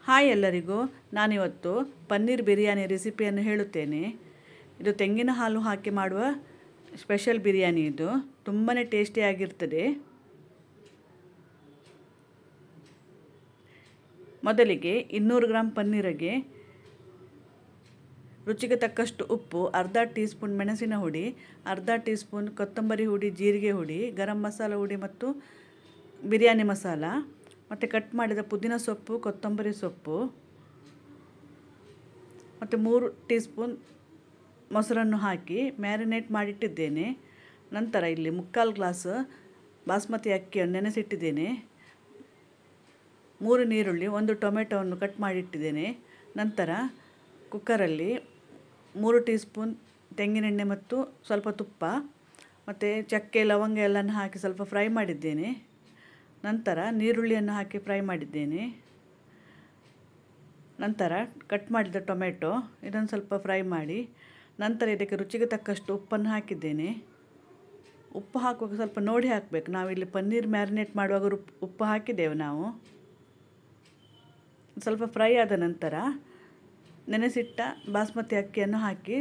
Hi ಎಲ್ಲರಿಗೂ, ನಾನಿವತ್ತು ಪನ್ನೀರ್ ಬಿರಿಯಾನಿ ರೆಸಿಪಿಯನ್ನು ಹೇಳುತ್ತೇನೆ. ಇದು ತೆಂಗಿನ ಹಾಲು ಹಾಕಿ ಮಾಡುವ ಸ್ಪೆಷಲ್ ಬಿರಿಯಾನಿ. ಇದು ತುಂಬಾ ಟೇಸ್ಟಿಯಾಗಿರ್ತದೆ. ಮೊದಲಿಗೆ 200 ಗ್ರಾಂ ಪನ್ನೀರಿಗೆ ರುಚಿಗೆ ತಕ್ಕಷ್ಟು ಉಪ್ಪು, ಅರ್ಧ ಟೀ ಸ್ಪೂನ್ ಮೆಣಸಿನ ಹುಡಿ, ಅರ್ಧ ಟೀ ಸ್ಪೂನ್ ಕೊತ್ತಂಬರಿ ಹುಡಿ, ಜೀರಿಗೆ ಹುಡಿ, ಗರಂ ಮಸಾಲ ಹುಡಿ ಮತ್ತು ಬಿರಿಯಾನಿ ಮಸಾಲ ಮತ್ತು ಕಟ್ ಮಾಡಿದ ಪುದೀನ ಸೊಪ್ಪು, ಕೊತ್ತಂಬರಿ ಸೊಪ್ಪು ಮತ್ತು 3 ಟೀ ಸ್ಪೂನ್ ಮೊಸರನ್ನು ಹಾಕಿ ಮ್ಯಾರಿನೇಟ್ ಮಾಡಿಟ್ಟಿದ್ದೇನೆ. ನಂತರ ಇಲ್ಲಿ 3/4 ಗ್ಲಾಸ್ ಬಾಸ್ಮತಿ ಅಕ್ಕಿಯನ್ನು ನೆನೆಸಿಟ್ಟಿದ್ದೇನೆ. 3 ನೀರುಳ್ಳಿ, 1 ಟೊಮೆಟೊವನ್ನು ಕಟ್ ಮಾಡಿಟ್ಟಿದ್ದೇನೆ. ನಂತರ ಕುಕ್ಕರಲ್ಲಿ 3 ಟೀ ಸ್ಪೂನ್ ತೆಂಗಿನೆಣ್ಣೆ ಮತ್ತು ಸ್ವಲ್ಪ ತುಪ್ಪ ಮತ್ತು ಚಕ್ಕೆ ಲವಂಗ ಎಲ್ಲನೂ ಹಾಕಿ ಸ್ವಲ್ಪ ಫ್ರೈ ಮಾಡಿದ್ದೇನೆ. ನಂತರ ನೀರುಳ್ಳಿಯನ್ನು ಹಾಕಿ ಫ್ರೈ ಮಾಡಿದ್ದೇನೆ. ನಂತರ ಕಟ್ ಮಾಡಿದ ಟೊಮೆಟೊ ಇದನ್ನು ಸ್ವಲ್ಪ ಫ್ರೈ ಮಾಡಿ ನಂತರ ಇದಕ್ಕೆ ರುಚಿಗೆ ತಕ್ಕಷ್ಟು ಉಪ್ಪನ್ನು ಹಾಕಿದ್ದೇನೆ. ಉಪ್ಪು ಹಾಕುವಾಗ ಸ್ವಲ್ಪ ನೋಡಿ ಹಾಕಬೇಕು. ನಾವಿಲ್ಲಿ ಪನ್ನೀರ್ ಮ್ಯಾರಿನೇಟ್ ಮಾಡುವಾಗ ಉಪ್ಪು ಹಾಕಿದ್ದೇವೆ ನಾವು. ಸ್ವಲ್ಪ ಫ್ರೈ ಆದ ನಂತರ ನೆನೆಸಿಟ್ಟ ಬಾಸ್ಮತಿ ಅಕ್ಕಿಯನ್ನು ಹಾಕಿ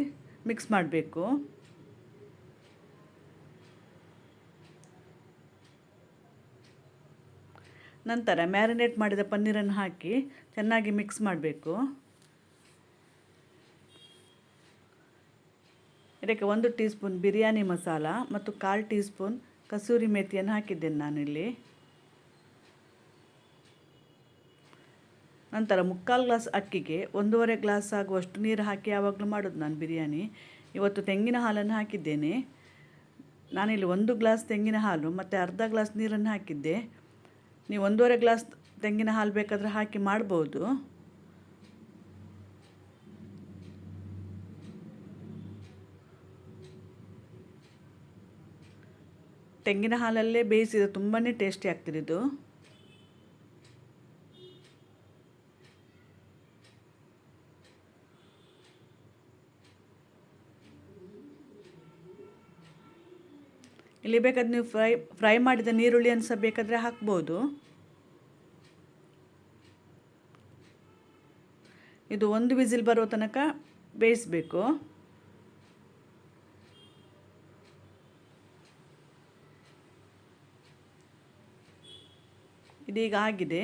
ಮಿಕ್ಸ್ ಮಾಡಬೇಕು. ನಂತರ ಮ್ಯಾರಿನೇಟ್ ಮಾಡಿದ ಪನ್ನೀರನ್ನು ಹಾಕಿ ಚೆನ್ನಾಗಿ ಮಿಕ್ಸ್ ಮಾಡಬೇಕು. ಇದಕ್ಕೆ 1 ಟೀ ಸ್ಪೂನ್ ಬಿರಿಯಾನಿ ಮಸಾಲ ಮತ್ತು 1/4 ಟೀ ಸ್ಪೂನ್ ಕಸೂರಿ ಮೇಥಿಯನ್ನು ಹಾಕಿದ್ದೇನೆ ನಾನಿಲ್ಲಿ. ನಂತರ 3/4 ಗ್ಲಾಸ್ ಅಕ್ಕಿಗೆ 1.5 ಗ್ಲಾಸ್ ಆಗುವಷ್ಟು ನೀರು ಹಾಕಿ ಯಾವಾಗಲೂ ಮಾಡೋದು ನಾನು ಬಿರಿಯಾನಿ. ಇವತ್ತು ತೆಂಗಿನ ಹಾಲನ್ನು ಹಾಕಿದ್ದೇನೆ. ನಾನಿಲ್ಲಿ 1 ಗ್ಲಾಸ್ ತೆಂಗಿನ ಹಾಲು ಮತ್ತು ಅರ್ಧ ಗ್ಲಾಸ್ ನೀರನ್ನು ಹಾಕಿದ್ದೆ. ನೀವು 1.5 ಗ್ಲಾಸ್ ತೆಂಗಿನ ಹಾಲು ಬೇಕಾದರೆ ಹಾಕಿ ಮಾಡ್ಬೋದು. ತೆಂಗಿನ ಹಾಲಲ್ಲೇ ಬೇಯಿಸಿದ ತುಂಬಾ ಟೇಸ್ಟಿ ಆಗ್ತದೆ ಇದು. ಇಲ್ಲಿ ಬೇಕಾದ್ರೆ ನೀವು ಫ್ರೈ ಮಾಡಿದ ನೀರುಳ್ಳಿಯನ್ನು ಸಹ ಬೇಕಾದರೆ ಹಾಕ್ಬೋದು. ಇದು 1 ವಿಸಿಲ್ ಬರುವ ತನಕ ಬೇಯಿಸಬೇಕು. ಇದೀಗ ಆಗಿದೆ.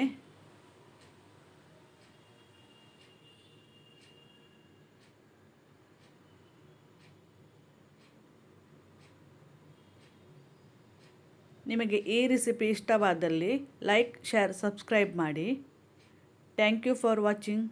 ನಿಮಗೆ ಈ ರೆಸಿಪಿ ಇಷ್ಟವಾದಲ್ಲಿ ಲೈಕ್, ಶೇರ್, ಸಬ್ಸ್ಕ್ರೈಬ್ ಮಾಡಿ. Thank you for watching.